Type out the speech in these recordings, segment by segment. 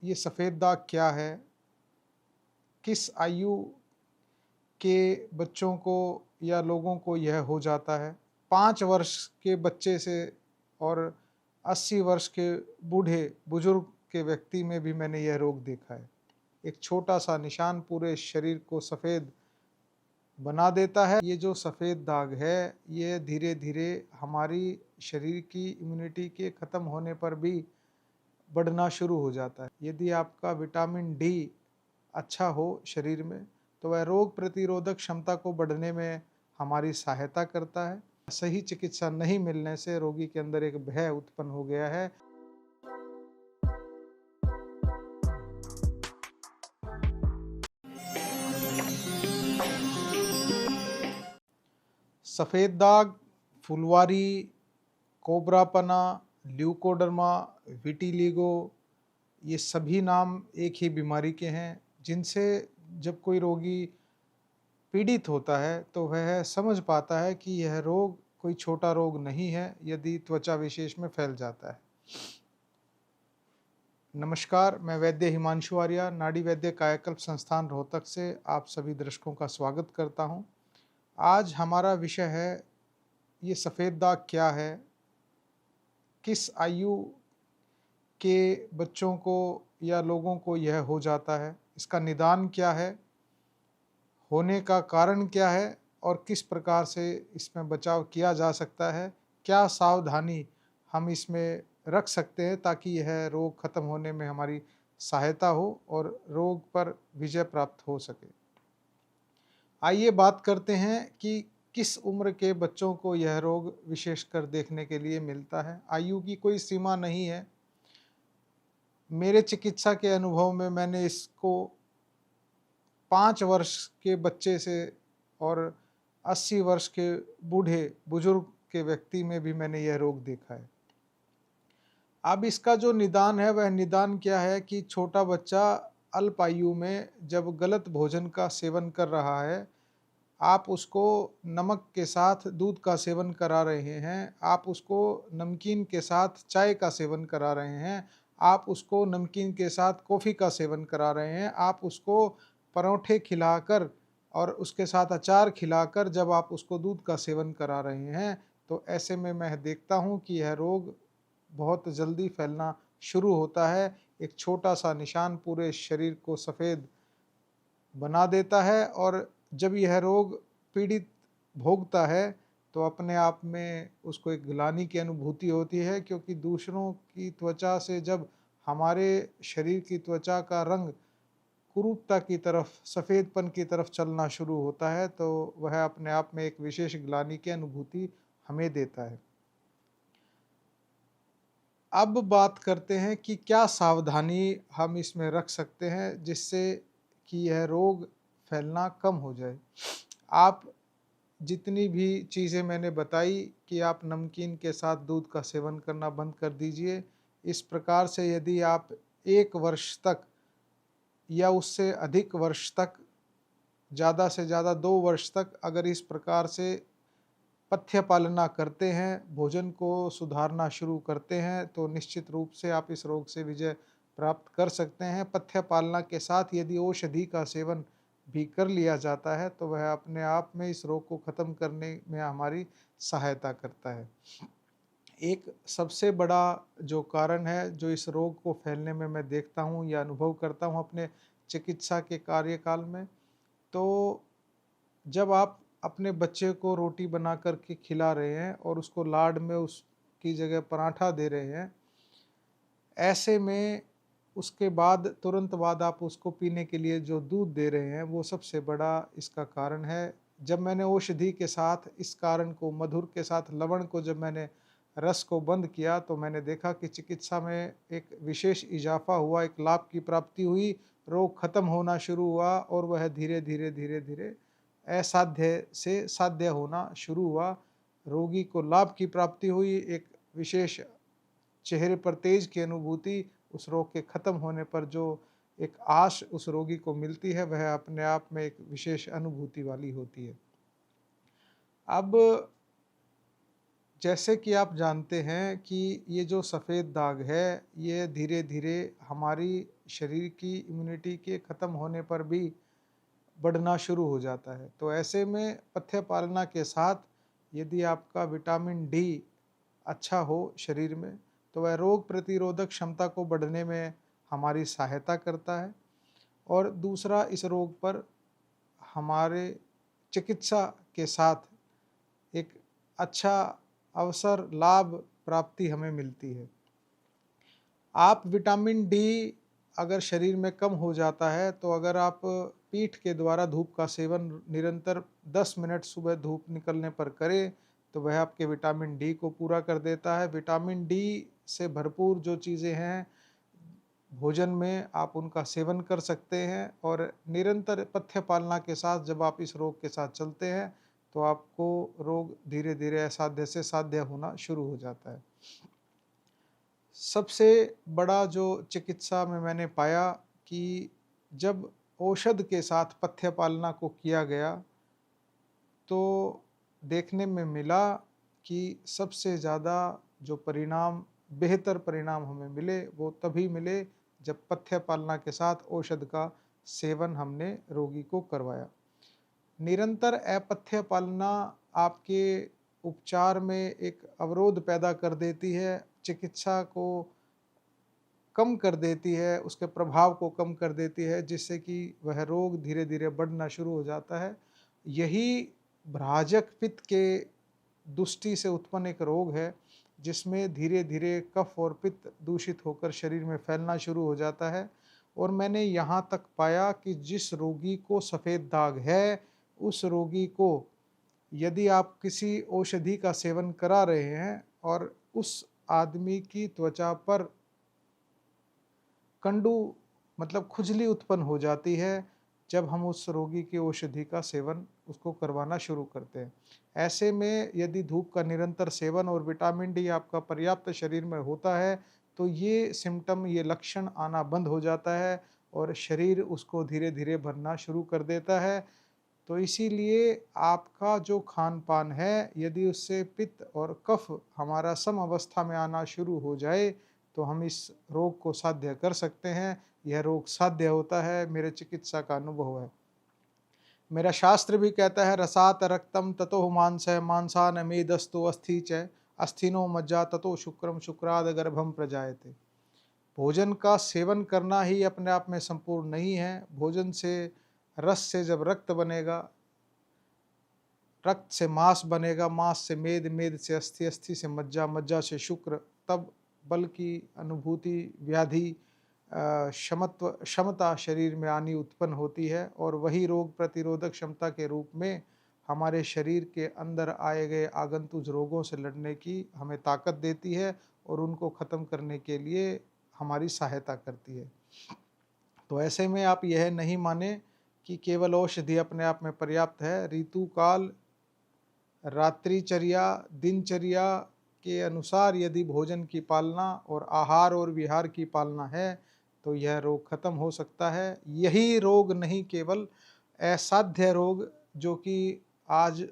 ये सफ़ेद दाग क्या है? किस आयु के बच्चों को या लोगों को यह हो जाता है? 5 वर्ष के बच्चे से और 80 वर्ष के बूढ़े बुजुर्ग के व्यक्ति में भी मैंने यह रोग देखा है। एक छोटा-सा निशान पूरे शरीर को सफ़ेद बना देता है। ये जो सफ़ेद दाग है, ये धीरे-धीरे हमारी शरीर की इम्यूनिटी के ख़त्म होने पर भी बढ़ना शुरू हो जाता है। यदि आपका विटामिन डी अच्छा हो शरीर में, तो वह रोग प्रतिरोधक क्षमता को बढ़ने में हमारी सहायता करता है। सही चिकित्सा नहीं मिलने से रोगी के अंदर एक भय उत्पन्न हो गया है। सफ़ेद दाग, फुलवारी, कोबरापना, ल्यूकोडर्मा, विटिलिगो, ये सभी नाम एक ही बीमारी के हैं, जिनसे जब कोई रोगी पीड़ित होता है तो वह समझ पाता है कि यह रोग कोई छोटा रोग नहीं है यदि त्वचा विशेष में फैल जाता है। नमस्कार, मैं वैद्य हिमांशु आर्या, नाड़ी वैद्य कायाकल्प संस्थान रोहतक से आप सभी दर्शकों का स्वागत करता हूं। आज हमारा विषय है, ये सफ़ेद दाग क्या है? किस आयु के बच्चों को या लोगों को यह हो जाता है? इसका निदान क्या है? होने का कारण क्या है? और किस प्रकार से इसमें बचाव किया जा सकता है? क्या सावधानी हम इसमें रख सकते हैं ताकि यह रोग खत्म होने में हमारी सहायता हो और रोग पर विजय प्राप्त हो सके? आइए बात करते हैं कि किस उम्र के बच्चों को यह रोग विशेषकर देखने के लिए मिलता है। आयु की कोई सीमा नहीं है। मेरे चिकित्सा के अनुभव में मैंने इसको 5 वर्ष के बच्चे से और 80 वर्ष के बूढ़े बुजुर्ग के व्यक्ति में भी मैंने यह रोग देखा है। अब इसका जो निदान है, वह निदान क्या है कि छोटा बच्चा अल्प आयु में जब गलत भोजन का सेवन कर रहा है, आप उसको नमक के साथ दूध का सेवन करा रहे हैं, आप उसको नमकीन के साथ चाय का सेवन करा रहे हैं, आप उसको नमकीन के साथ कॉफ़ी का सेवन करा रहे हैं, आप उसको परोठे खिलाकर और उसके साथ अचार खिलाकर जब आप उसको दूध का सेवन करा रहे हैं, तो ऐसे में मैं देखता हूँ कि यह रोग बहुत जल्दी फैलना शुरू होता है। एक छोटा-सा निशान पूरे शरीर को सफ़ेद बना देता है और जब यह रोग पीड़ित भोगता है, तो अपने आप में उसको एक ग्लानि की अनुभूति होती है, क्योंकि दूसरों की त्वचा से जब हमारे शरीर की त्वचा का रंग कुरूपता की तरफ, सफ़ेदपन की तरफ चलना शुरू होता है, तो वह अपने आप में एक विशेष ग्लानि की अनुभूति हमें देता है। अब बात करते हैं कि क्या सावधानी हम इसमें रख सकते हैं जिससे कि यह रोग फैलना कम हो जाए। आप जितनी भी चीज़ें मैंने बताई कि आप नमकीन के साथ दूध का सेवन करना बंद कर दीजिए। इस प्रकार से यदि आप 1 वर्ष तक या उससे अधिक वर्ष तक, ज़्यादा से ज़्यादा 2 वर्ष तक अगर इस प्रकार से पथ्य पालना करते हैं, भोजन को सुधारना शुरू करते हैं, तो निश्चित रूप से आप इस रोग से विजय प्राप्त कर सकते हैं। पथ्य पालना के साथ यदि औषधि का सेवन भी कर लिया जाता है, तो वह अपने आप में इस रोग को ख़त्म करने में हमारी सहायता करता है। एक सबसे बड़ा जो कारण है, जो इस रोग को फैलने में मैं देखता हूँ या अनुभव करता हूँ अपने चिकित्सा के कार्यकाल में, तो जब आप अपने बच्चे को रोटी बना कर के खिला रहे हैं और उसको लाड में उसकी जगह पराठा दे रहे हैं, ऐसे में उसके बाद तुरंत बाद आप उसको पीने के लिए जो दूध दे रहे हैं, वो सबसे बड़ा इसका कारण है। जब मैंने औषधि के साथ इस कारण को, मधुर के साथ लवण को जब मैंने रस को बंद किया, तो मैंने देखा कि चिकित्सा में एक विशेष इजाफ़ा हुआ, एक लाभ की प्राप्ति हुई, रोग खत्म होना शुरू हुआ और वह धीरे-धीरे, धीरे-धीरे असाध्य से साध्य होना शुरू हुआ। रोगी को लाभ की प्राप्ति हुई, एक विशेष चेहरे पर तेज की अनुभूति, उस रोग के खत्म होने पर जो एक आश उस रोगी को मिलती है, वह अपने आप में एक विशेष अनुभूति वाली होती है। अब जैसे कि आप जानते हैं कि ये जो सफ़ेद दाग है, ये धीरे-धीरे हमारी शरीर की इम्यूनिटी के ख़त्म होने पर भी बढ़ना शुरू हो जाता है। तो ऐसे में पथ्य पालना के साथ यदि आपका विटामिन डी अच्छा हो शरीर में, तो वह रोग प्रतिरोधक क्षमता को बढ़ने में हमारी सहायता करता है और दूसरा इस रोग पर हमारे चिकित्सा के साथ एक अच्छा अवसर, लाभ, प्राप्ति हमें मिलती है। आप विटामिन डी अगर शरीर में कम हो जाता है, तो अगर आप पीठ के द्वारा धूप का सेवन निरंतर 10 मिनट सुबह धूप निकलने पर करें, तो वह आपके विटामिन डी को पूरा कर देता है। विटामिन डी से भरपूर जो चीज़ें हैं, भोजन में आप उनका सेवन कर सकते हैं और निरंतर पथ्य पालना के साथ जब आप इस रोग के साथ चलते हैं, तो आपको रोग धीरे-धीरे असाध्य से साध्य होना शुरू हो जाता है। सबसे बड़ा जो चिकित्सा में मैंने पाया कि जब औषध के साथ पथ्य पालना को किया गया, तो देखने में मिला कि सबसे ज़्यादा जो परिणाम, बेहतर परिणाम हमें मिले, वो तभी मिले जब पथ्य पालना के साथ औषध का सेवन हमने रोगी को करवाया। निरंतर अपथ्य पालना आपके उपचार में एक अवरोध पैदा कर देती है, चिकित्सा को कम कर देती है, उसके प्रभाव को कम कर देती है, जिससे कि वह रोग धीरे-धीरे बढ़ना शुरू हो जाता है। यही भ्राजक पित्त के दुष्टि से उत्पन्न एक रोग है, जिसमें धीरे-धीरे कफ और पित्त दूषित होकर शरीर में फैलना शुरू हो जाता है और मैंने यहाँ तक पाया कि जिस रोगी को सफ़ेद दाग है, उस रोगी को यदि आप किसी औषधि का सेवन करा रहे हैं और उस आदमी की त्वचा पर कंडू मतलब खुजली उत्पन्न हो जाती है जब हम उस रोगी की औषधि का सेवन उसको करवाना शुरू करते हैं। ऐसे में यदि धूप का निरंतर सेवन और विटामिन डी आपका पर्याप्त शरीर में होता है, तो ये सिम्पटम, ये लक्षण आना बंद हो जाता है और शरीर उसको धीरे-धीरे भरना शुरू कर देता है। तो इसीलिए आपका जो खान-पान है, यदि उससे पित्त और कफ हमारा सम अवस्था में आना शुरू हो जाए, तो हम इस रोग को साध्य कर सकते हैं। यह रोग साध्य होता है, मेरे चिकित्सा का अनुभव है। मेरा शास्त्र भी कहता है, रसात रक्तम ततो मांसः मांसान मेदस्तु अस्थि च अस्थिनो मज्जा ततो शुक्रम शुक्राद गर्भम प्रजायते। भोजन का सेवन करना ही अपने आप में संपूर्ण नहीं है। भोजन से, रस से जब रक्त बनेगा, रक्त से मांस बनेगा, मांस से मेद, मेद से अस्थि, अस्थि से मज्जा, मज्जा से शुक्र, तब बल की अनुभूति, व्याधि, क्षमत्व, क्षमता शरीर में आनी उत्पन्न होती है और वही रोग प्रतिरोधक क्षमता के रूप में हमारे शरीर के अंदर आए गए आगंतुक रोगों से लड़ने की हमें ताकत देती है और उनको ख़त्म करने के लिए हमारी सहायता करती है। तो ऐसे में आप यह नहीं माने कि केवल औषधि अपने आप में पर्याप्त है। ऋतुकाल, रात्रिचर्या, दिनचर्या के अनुसार यदि भोजन की पालना और आहार और विहार की पालना है, तो यह रोग खत्म हो सकता है। यही रोग नहीं, केवल असाध्य रोग जो कि आज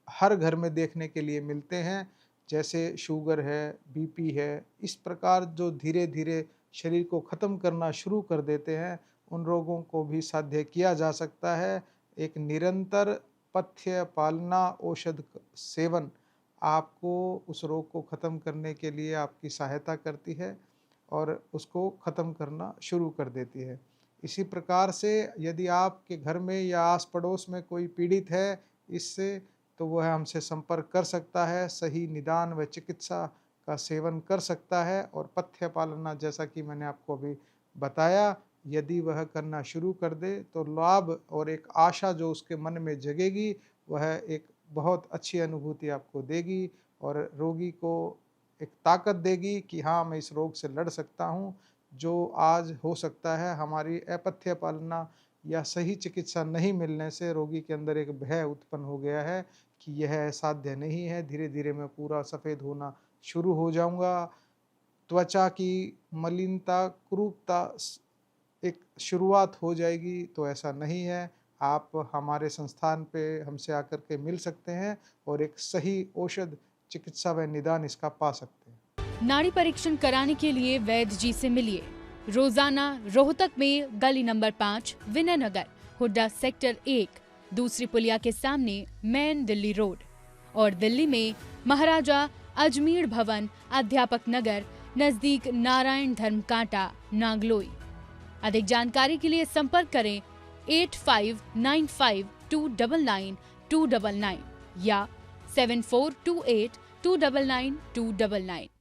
हर घर में देखने के लिए मिलते हैं, जैसे शुगर है, बीपी है, इस प्रकार जो धीरे-धीरे शरीर को ख़त्म करना शुरू कर देते हैं, उन रोगों को भी साध्य किया जा सकता है। एक निरंतर पथ्य पालना, औषध सेवन आपको उस रोग को ख़त्म करने के लिए आपकी सहायता करती है और उसको ख़त्म करना शुरू कर देती है। इसी प्रकार से यदि आपके घर में या आस पड़ोस में कोई पीड़ित है इससे, तो वह हमसे संपर्क कर सकता है, सही निदान व चिकित्सा का सेवन कर सकता है और पथ्य पालना, जैसा कि मैंने आपको अभी बताया, यदि वह करना शुरू कर दे, तो लाभ और एक आशा जो उसके मन में जगेगी, वह एक बहुत अच्छी अनुभूति आपको देगी और रोगी को एक ताकत देगी कि हाँ, मैं इस रोग से लड़ सकता हूँ। जो आज हो सकता है हमारी अपथ्य पालना या सही चिकित्सा नहीं मिलने से रोगी के अंदर एक भय उत्पन्न हो गया है कि यह साध्य नहीं है, धीरे-धीरे मैं पूरा सफ़ेद होना शुरू हो जाऊँगा। त्वचा की मलिनता, कुरूपता एक शुरुआत हो जाएगी, तो ऐसा नहीं है। आप हमारे संस्थान पे हमसे आकर के मिल सकते हैं और एक सही औषध चिकित्सा व निदान इसका पा सकते हैं। नाड़ी परीक्षण कराने के लिए वैद्य जी से मिलिए। रोजाना रोहतक में गली नंबर 5, विनय नगर, हुड्डा सेक्टर 1, दूसरी पुलिया के सामने, मेन दिल्ली रोड, और दिल्ली में महाराजा अजमेर भवन, अध्यापक नगर, नजदीक नारायण धर्म कांटा, नागलोई। अधिक जानकारी के लिए संपर्क करें 8595299299 या 7428299299।